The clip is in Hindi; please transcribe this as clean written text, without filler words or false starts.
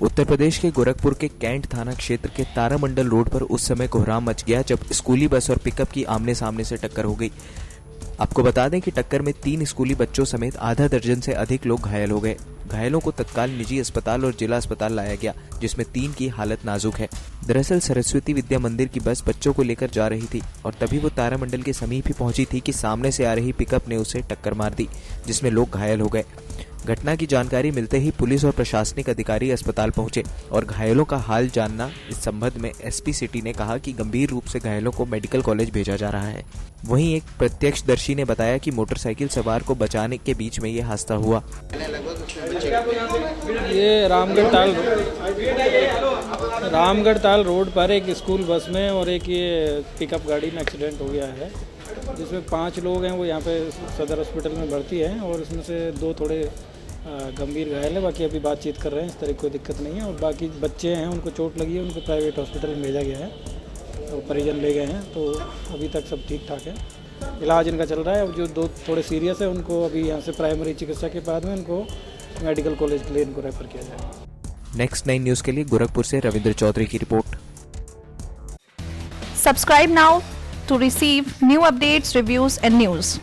उत्तर प्रदेश के गोरखपुर के कैंट थाना क्षेत्र के तारामंडल रोड पर उस समय कोहराम मच गया जब स्कूली बस और पिकअप की आमने सामने से टक्कर हो गई। आपको बता दें कि टक्कर में 3 स्कूली बच्चों समेत आधा दर्जन से अधिक लोग घायल हो गए। घायलों को तत्काल निजी अस्पताल और जिला अस्पताल लाया गया, जिसमें 3 की हालत नाजुक है। दरअसल सरस्वती विद्या मंदिर की बस बच्चों को लेकर जा रही थी और तभी वो तारामंडल के समीप ही पहुंची थी कि सामने से आ रही पिकअप ने उसे टक्कर मार दी, जिसमें लोग घायल हो गए। घटना की जानकारी मिलते ही पुलिस और प्रशासनिक अधिकारी अस्पताल पहुंचे और घायलों का हाल जानना इस संबंध में एसपी सिटी ने कहा कि गंभीर रूप से घायलों को मेडिकल कॉलेज भेजा जा रहा है। वहीं एक प्रत्यक्षदर्शी ने बताया कि मोटरसाइकिल सवार को बचाने के बीच में ये हादसा हुआ। ये रामगढ़ ताल रोड पर एक स्कूल बस में और एक ये पिकअप गाड़ी में एक्सीडेंट हो गया है, जिसमें 5 लोग हैं वो यहाँ पे सदर हॉस्पिटल में भर्ती हैं और इसमें से 2 थोड़े गंभीर घायल हैं। बाकी अभी बातचीत कर रहे हैं, इस तरह कोई दिक्कत नहीं है। और बाकी बच्चे हैं उनको चोट लगी है, उनको प्राइवेट हॉस्पिटल में भेजा गया है, तो परिजन ले गए हैं, तो अभी तक सब ठीक ठाक है। इलाज इनका चल रहा है। अब जो 2 थोड़े सीरियस है उनको अभी यहाँ से प्राइमरी चिकित्सा के बाद में उनको मेडिकल कॉलेज के लिए इनको रेफर किया जाएगा। नेक्स्ट 9 न्यूज़ के लिए गोरखपुर से रविंद्र चौधरी की report. Subscribe now to receive new updates, reviews and news.